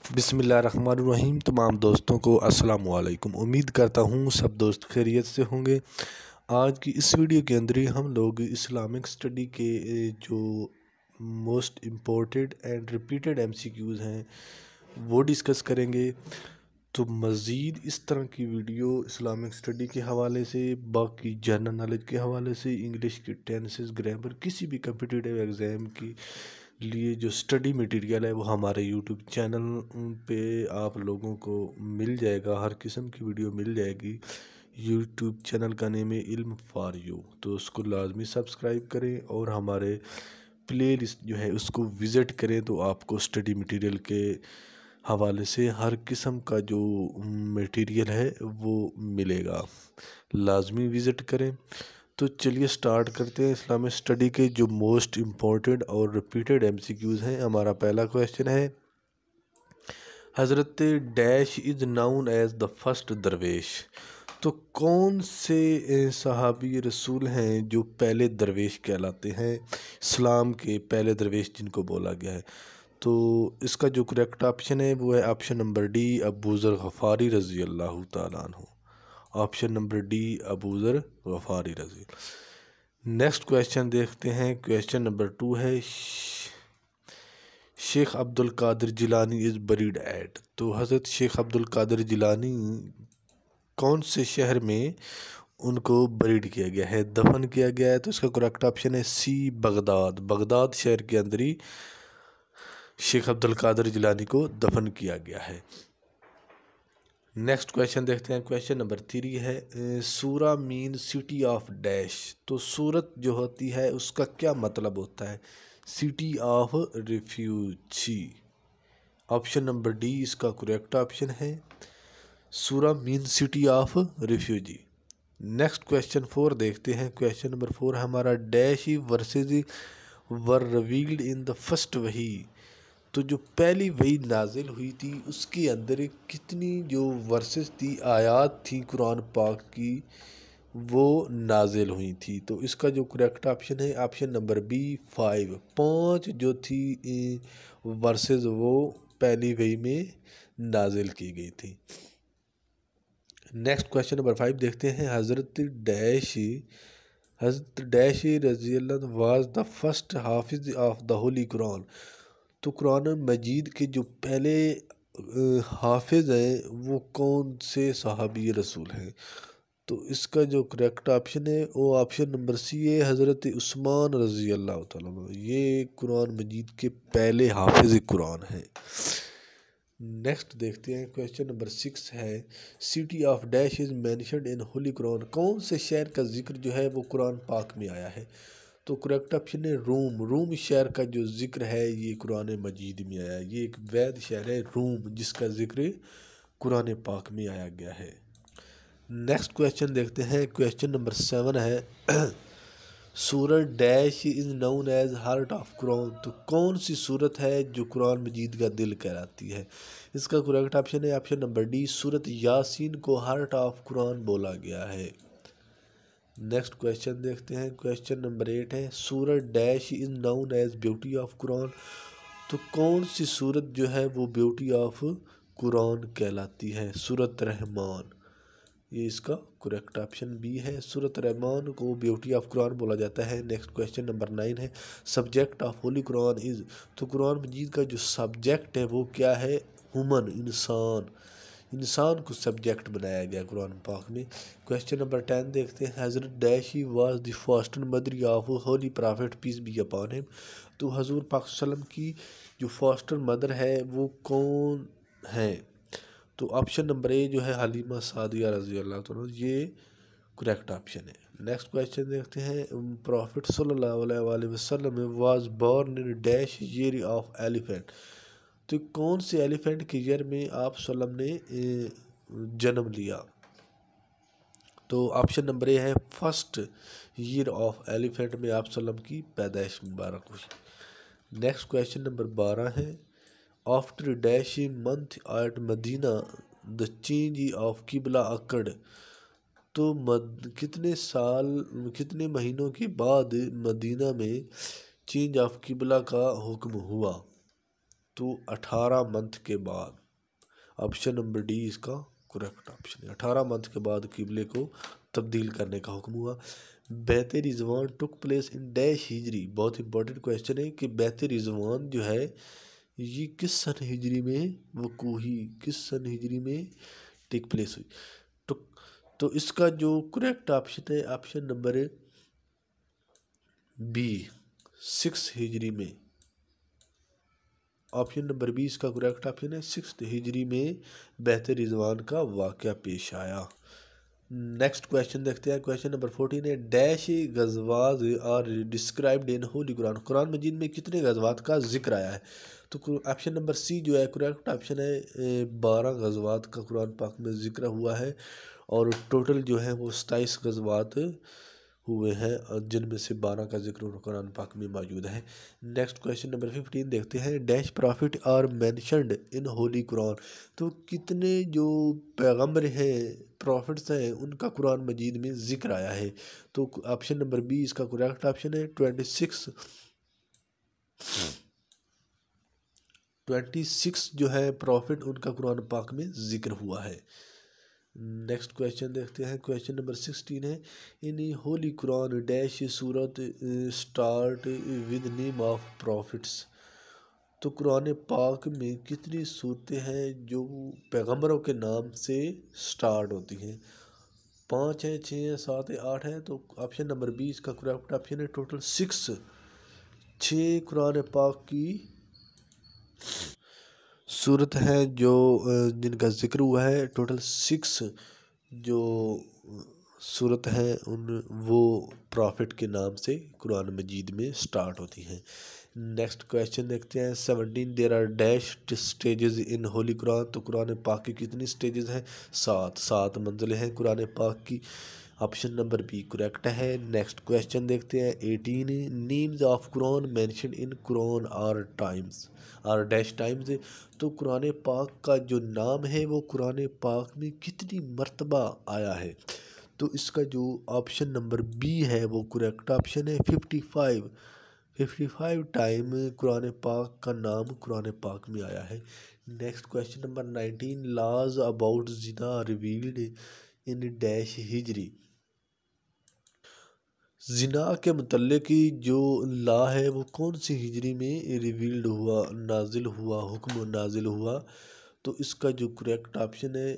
बिस्मिल्लाहिर्रहमानिर्रहीम। तमाम दोस्तों को अस्सलाम वालेकुम। उम्मीद करता हूँ सब दोस्त खैरियत से होंगे। आज की इस वीडियो के अंदर ही हम लोग इस्लामिक स्टडी के जो most imported and repeated MCQs हैं वो डिस्कस करेंगे। तो मज़ीद इस तरह की वीडियो इस्लामिक स्टडी के हवाले से, बाकी जनरल नॉलेज के हवाले से, इंग्लिश की टेंसेस, ग्रामर, किसी भी कम्पिटिटिव एग्ज़ाम की लिए जो स्टडी मटेरियल है वो हमारे यूट्यूब चैनल पे आप लोगों को मिल जाएगा। हर किस्म की वीडियो मिल जाएगी। यूट्यूब चैनल का नेम है इल्म फॉर यू, तो उसको लाजमी सब्सक्राइब करें और हमारे प्ले लिस्ट जो है उसको विज़िट करें, तो आपको स्टडी मटेरियल के हवाले से हर किस्म का जो मटेरियल है वो मिलेगा। लाजमी विज़िट करें। तो चलिए स्टार्ट करते हैं इस्लामिक स्टडी के जो मोस्ट इम्पोर्टेंट और रिपीटेड एमसीक्यूज़ हैं। हमारा पहला क्वेश्चन है, हज़रत dash is known as the first दरवेश। तो कौन से सहाबी रसूल हैं जो पहले दरवेश कहलाते हैं, इस्लाम के पहले दरवेश जिनको बोला गया है? तो इसका जो करेक्ट ऑप्शन है वो है ऑप्शन नंबर डी, अबू ज़र गफ़ारी रज़ी अल्लाह तआला अन्हु। ऑप्शन नंबर डी, अबू ज़र गफ़ारी रज़ी। नेक्स्ट क्वेश्चन देखते हैं। क्वेश्चन नंबर 2 है, Sheikh Abdul Qadir Jilani is buried at. तो हज़रत शेख अब्दुल कादिर जिलानी कौन से शहर में उनको बरीड किया गया है, दफन किया गया है? तो इसका करेक्ट ऑप्शन है सी, बगदाद। बगदाद शहर के अंदर ही शेख अब्दुल कादिर जिलानी को दफन किया गया है। नेक्स्ट क्वेश्चन देखते हैं। क्वेश्चन नंबर 3 है, सूरा मीन सिटी ऑफ डैश। तो सूरत जो होती है उसका क्या मतलब होता है? City of refugee. Option number D इसका करेक्ट ऑप्शन है। सूरा mean city of refugee. Next question 4 देखते हैं। क्वेश्चन नंबर 4 हमारा, dash versus were revealed in the first वही। तो जो पहली वही नाजिल हुई थी उसके अंदर कितनी जो वर्सेस थी, आयात थी कुरान पाक की, वो नाजिल हुई थी? तो इसका जो करेक्ट ऑप्शन है ऑप्शन नंबर बी, 5। 5 जो थी वर्सेस वो पहली वही में नाजिल की गई थी। नेक्स्ट क्वेश्चन नंबर 5 देखते हैं। हज़रत डैश रज़ी अल्लाह वाज द फर्स्ट हाफिज ऑफ द होली कुरान। तो कुरान मजीद के जो पहले हाफिज हैं वो कौन से सहाबी रसूल हैं? तो इसका जो करेक्ट ऑप्शन है वो ऑप्शन नंबर सी है, हज़रत उस्मान रज़ी अल्लाह तआला अन्हु। ये कुरान मजीद के पहले हाफिज कुरान हैं। नेक्स्ट देखते हैं। क्वेश्चन नंबर 6 है, city of dash is mentioned in holy Quran. कौन से शहर का जिक्र जो है वो कुरान पाक में आया है? तो करेक्ट ऑप्शन है रूम। रूम शहर का जो जिक्र है ये कुरान मजीद में आया है। ये एक वैध शहर है रूम जिसका जिक्र कुरान पाक में आया गया है। नेक्स्ट क्वेश्चन देखते हैं। क्वेश्चन नंबर 7 है, सूरत dash is known as heart of Quran. तो कौन सी सूरत है जो कुरान मजीद का दिल कहलाती है? इसका करेक्ट ऑप्शन है ऑप्शन नंबर डी, सूरत यासीन को हार्ट ऑफ कुरान बोला गया है। नेक्स्ट क्वेश्चन देखते हैं। क्वेश्चन नंबर 8 है, सूरत dash is known as beauty of Quran. तो कौन सी सूरत जो है वो ब्यूटी ऑफ कुरान कहलाती है? सूरत रहमान। ये इसका करेक्ट ऑप्शन बी है। सूरत रहमान को ब्यूटी ऑफ कुरान बोला जाता है। नेक्स्ट क्वेश्चन नंबर 9 है, subject of Holi Quran is. तो कुरान मजीद का जो सब्जेक्ट है वो क्या है? ह्यूमन, इंसान। इंसान को सब्जेक्ट बनाया गया कुरान पाक में। क्वेश्चन नंबर 10 देखते हैं। हज़रत dash was the first mother of holy prophet peace be upon him. तो हजूर पाक सल्लम की जो फर्स्ट मदर है वो कौन है? तो ऑप्शन नंबर ए जो है हलीमा सादिया रज़ी अल्लाह तआला, ये करेक्ट ऑप्शन है। नेक्स्ट क्वेश्चन देखते हैं। प्रॉफिट सल्लल्लाहु अलैहि वसल्लम was born in dash year of elephant. तो कौन से एलिफेंट के ईयर में आप सल्लम ने जन्म लिया? तो ऑप्शन नंबर ए है फर्स्ट ईयर ऑफ एलिफेंट में आप सल्लम की पैदाइश मुबारक हुई। नेक्स्ट क्वेश्चन नंबर 12 है, after dash month at Medina the change of qibla occurred. तो कितने महीनों के बाद मदीना में चेंज ऑफ किबला का हुक्म हुआ? तो 18 मंथ के बाद। ऑप्शन नंबर डी इसका करेक्ट ऑप्शन है। 18 मंथ के बाद किबले को तब्दील करने का हुक्म हुआ। बैत रिजवान टुक प्लेस इन डैश हिजरी। बहुत इंपॉर्टेंट क्वेश्चन है कि बैत रिजवान जो है ये किस सन हिजरी में वकू हुई, किस सन हिजरी में टेक प्लेस हुई। तो इसका जो करेक्ट ऑप्शन है ऑप्शन नंबर बी 6 हिजरी में। ऑप्शन नंबर बी इसका करेक्ट ऑप्शन है। 6 हिजरी में बैत रिजवान का वाक़या पेश आया। नेक्स्ट क्वेश्चन देखते हैं। क्वेश्चन नंबर 14 है डैश गज़वात are described in holy Quran. Quran मजीद में कितने गज़वात का जिक्र आया है। तो ऑप्शन नंबर सी जो है करेक्ट ऑप्शन है। 12 गज़वात का कुरान पाक में जिक्र हुआ है और टोटल जो है वो 27 गज़वात हुए हैं जिनमें से 12 का जिक्र कुरान पाक में मौजूद है। नेक्स्ट क्वेश्चन नंबर 15 देखते हैं dash prophet are mentioned in holy Quran. तो कितने जो पैगंबर हैं प्रॉफिट्स हैं उनका कुरान मजीद में जिक्र आया है। तो ऑप्शन नंबर बी इसका करेक्ट ऑप्शन है। 26 जो है प्रॉफिट उनका कुरान पाक में जिक्र हुआ है। नेक्स्ट क्वेश्चन देखते हैं। क्वेश्चन नंबर 16 है इन होली कुरान डैश सूरत start with name of prophets. तो कुरान पाक में कितनी सूरतें हैं जो पैगंबरों के नाम से स्टार्ट होती हैं। 5 है, 6 है, 7 है, 8 है। तो ऑप्शन नंबर बी इसका करेक्ट ऑप्शन है। टोटल 6 कुरान पाक की सूरत है जो जिनका जिक्र हुआ है। टोटल 6 जो सूरत हैं उन वो प्रॉफिट के नाम से कुरान मजीद में स्टार्ट होती हैं। नेक्स्ट क्वेश्चन देखते हैं। 17 there are dash stages in holy Quran. तो कुरान पाक की कितनी स्टेजेस हैं। 7 मंजिलें हैं कुरान पाक की। ऑप्शन नंबर बी करेक्ट है। नेक्स्ट क्वेश्चन देखते हैं। 18 names of Quran mention in Quran are dash times. तो कुरान पाक का जो नाम है वो कुरान पाक में कितनी मर्तबा आया है। तो इसका जो ऑप्शन नंबर बी है वो करेक्ट ऑप्शन है। 55 टाइम कुरान पाक का नाम कुरान पाक में आया है। Next question number 19 laws about जिना रिवील्ड इन डैश हिजरी। जिना के मतलब की जो ला है वो कौन सी हिजरी में रिवील्ड हुआ, नाजिल हुआ, हुक्म नाजिल हुआ। तो इसका जो करेक्ट ऑप्शन है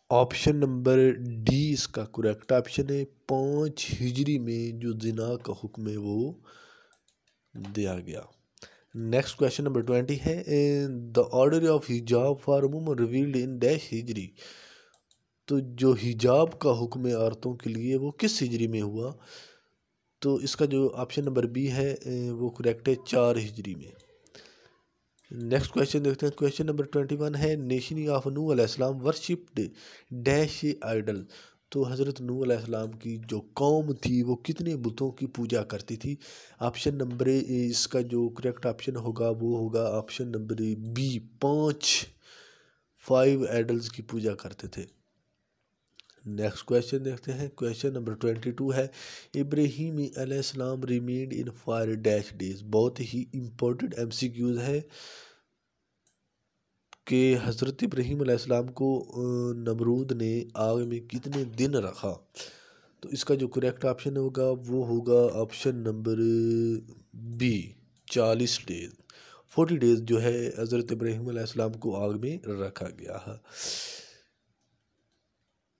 ऑप्शन नंबर डी इसका करेक्ट ऑप्शन है। 5 हिजरी में जो जिना का हुक्म है वो दिया गया। नेक्स्ट क्वेश्चन नंबर 20 है द ऑर्डर ऑफ हिजाब for woman revealed in dash हिजरी। तो जो हिजाब का हुक्म औरतों के लिए वो किस हिजरी में हुआ। तो इसका जो ऑप्शन नंबर बी है वो करेक्ट है 4 हिजरी में। नेक्स्ट क्वेश्चन देखते हैं। क्वेश्चन नंबर 21 है नेशन ऑफ नूह अलैहिस्सलाम वर्शिप्ड डैश आइडल। तो हज़रत नूह अलैहिस्सलाम की जो कौम थी वो कितने बुतों की पूजा करती थी। ऑप्शन नंबर इसका जो करेक्ट ऑप्शन होगा वो होगा ऑप्शन नंबर बी 5 आइडल्स की पूजा करते थे। नेक्स्ट क्वेश्चन देखते हैं। क्वेश्चन नंबर 22 है इब्राहीम अलैहिस्सलाम remained in fire dash days. बहुत ही इम्पोर्टेंट MCQs है कि हज़रत इब्राहीम अलैहिस्सलाम को नमरूद ने आग में कितने दिन रखा। तो इसका जो करेक्ट ऑप्शन होगा वो होगा option number B 40 days. 40 days जो है हज़रत इब्राहीम अलैहिस्सलाम को आग में रखा गया है।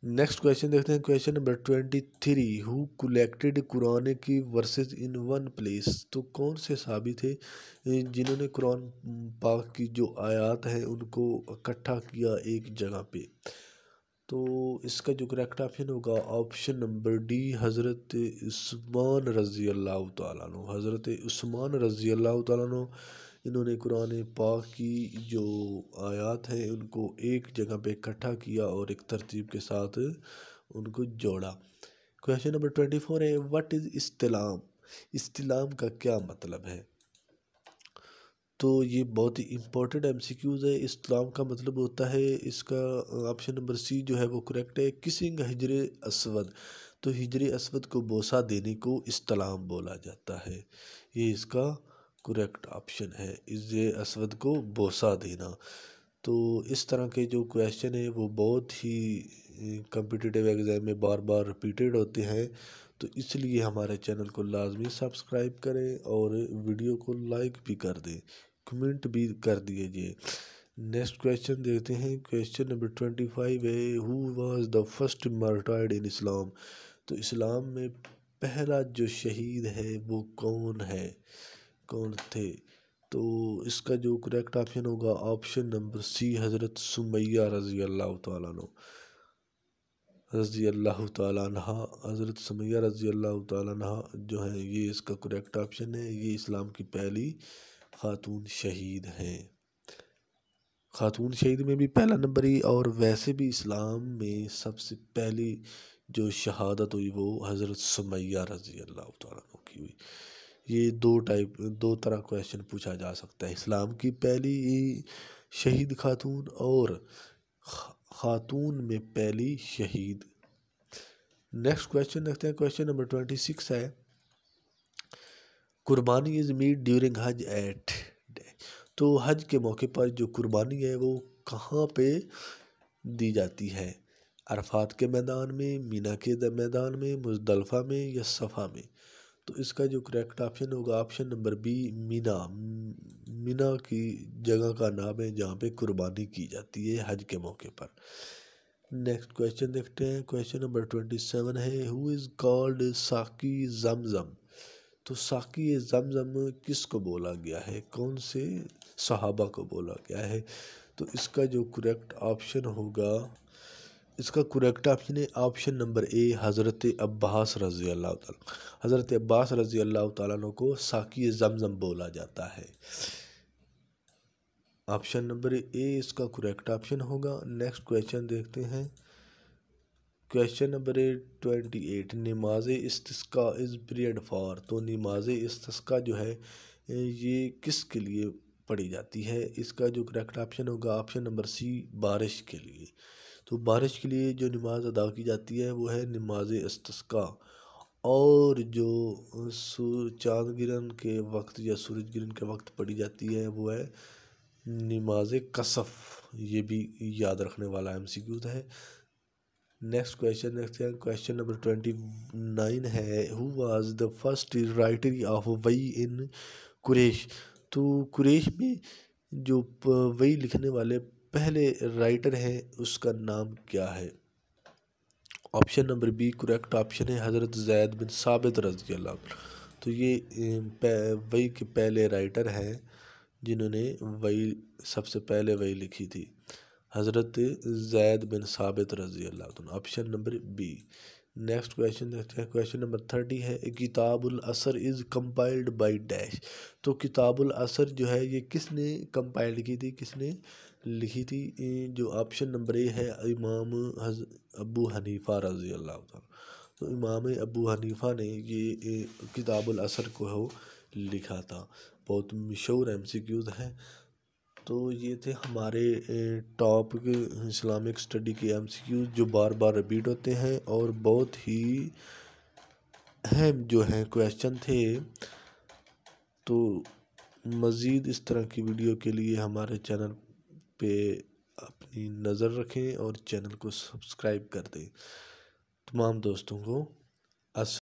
नेक्स्ट क्वेश्चन देखते हैं। Question number 23 who collected Quran की वर्सेस इन वन प्लेस। तो कौन से सहाबी थे जिन्होंने कुरान पाक की जो आयात हैं उनको इकट्ठा किया एक जगह पे। तो इसका जो करेक्ट ऑप्शन होगा ऑप्शन नंबर डी हज़रत उस्मान रज़ी अल्लाह तआला अन्हु। हज़रत उस्मान रज़ी अल्लाह तआला अन्हु इन्होंने कुरान पाक की जो आयात हैं उनको एक जगह पे इकट्ठा किया और एक तरतीब के साथ उनको जोड़ा। क्वेश्चन नंबर 24 है व्हाट इज़ इस्तिलाम। इस्तिलाम का क्या मतलब है। तो ये बहुत ही इम्पोर्टेंट MCQs है। इस्लाम का मतलब होता है इसका ऑप्शन नंबर सी जो है वो करेक्ट है किसिंग हिजर असवद। तो हिजर असवद को बोसा देने को इस्लाम बोला जाता है। ये इसका करेक्ट ऑप्शन है इज़े असवद को बोसा देना। तो इस तरह के जो क्वेश्चन है वो बहुत ही कम्पिटिटिव एग्ज़ाम में बार बार रिपीटेड होते हैं, तो इसलिए हमारे चैनल को लाजमी सब्सक्राइब करें और वीडियो को लाइक भी कर दें, कमेंट भी कर दीजिए। नेक्स्ट क्वेश्चन देखते हैं। क्वेश्चन नंबर 25 है, हु वाज द फर्स्ट मार्टायर्ड इन इस्लाम। तो इस्लाम में पहला जो शहीद है वो कौन है, कौन थे। तो इसका जो करेक्ट ऑप्शन होगा ऑप्शन नंबर सी, हज़रत सुमैया रज़ी अल्लाह तआला अन्हा, रज़ी अल्लाह तआला अन्हा, हज़रत सुमैया रज़ी अल्लाह तआला अन्हा जो है ये इसका करेक्ट ऑप्शन है। ये इस्लाम की पहली खातून शहीद हैं। खातून शहीद में भी पहला नंबर ही, और वैसे भी इस्लाम में सबसे पहली जो शहादत हुई वो हज़रत सुमैया रज़ी अल्लाह तआला अन्हा की हुई। ये दो तरह क्वेश्चन पूछा जा सकता है, इस्लाम की पहली शहीद खातून और खातून में पहली शहीद। नेक्स्ट क्वेश्चन देखते हैं। क्वेश्चन नंबर 26 है, कुर्बानी इज़ मेड ड्यूरिंग हज एट। तो हज के मौके पर जो कुर्बानी है वो कहाँ पे दी जाती है, अरफात के मैदान में, मीना के मैदान में, मुज़दलिफ़ा में या सफ़ा में। तो इसका जो करेक्ट ऑप्शन होगा option number B, Mina. Mina की जगह का नाम है जहाँ पे कुर्बानी की जाती है हज के मौके पर। नेक्स्ट क्वेश्चन देखते हैं। क्वेश्चन नंबर 27 है, हु इज़ कॉल्ड साकी जमजम। तो साकी जमजम किसको बोला गया है, कौन से सहाबा को बोला गया है। तो इसका जो करेक्ट ऑप्शन होगा, इसका करेक्ट ऑप्शन है ऑप्शन नंबर ए, हज़रत अब्बास रज़ी अल्लाह तआला। हज़रत अब्बास रज़ी अल्लाह तआला अन्हु को साकी ज़मज़म बोला जाता है। ऑप्शन नंबर ए इसका करेक्ट ऑप्शन होगा। नेक्स्ट क्वेश्चन देखते हैं। क्वेश्चन नंबर 28, नमाज इस्तिस्का इज़ पीरियड फॉर। तो नमाज इस्तिस्का जो है ये किसके लिए पढ़ी जाती है। इसका जो करेक्ट ऑप्शन होगा ऑप्शन नंबर सी, बारिश के लिए। तो बारिश के लिए जो नमाज अदा की जाती है वो है नमाज इस्तिस्का। और जो चाँद गिरन के वक्त या सूरज गिरन के वक्त पढ़ी जाती है वो है नमाज कसफ। ये भी याद रखने वाला MCQ है। नेक्स्ट क्वेश्चन देखते हैं। क्वेश्चन नंबर 29 है, who was the first writer of वही इन कुरैश। तो कुरैश में जो वही लिखने वाले पहले राइटर हैं उसका नाम क्या है। Option number B correct option है, हज़रत ज़ैद बिन साबित रज़ी अल्लाह। तो ये वही के पहले राइटर हैं जिन्होंने वही सबसे पहले वही लिखी थी, हज़रत ज़ैद बिन साबित रज़ी अल्लाह। Option number B. Next question देखते हैं। क्वेश्चन नंबर 30 है, किताबुल असर इज़ कंपाइल्ड बाय डैश। तो किताबुल असर जो है ये किसने कंपाइल्ड की थी, किसने लिखी थी। जो ऑप्शन नंबर ए है इमाम अबू हनीफ़ा रज़ी अल्लाह तआला। तो इमाम अबू हनीफ़ा ने ये किताबुल असर को लिखा था। बहुत मशहूर MCQs हैं। तो ये थे हमारे टॉप इस्लामिक स्टडी के MCQs जो बार बार रिपीट होते हैं और बहुत ही अहम जो हैं क्वेश्चन थे। तो मज़ीद इस तरह की वीडियो के लिए हमारे चैनल पे अपनी नज़र रखें और चैनल को सब्सक्राइब कर दें। तमाम दोस्तों को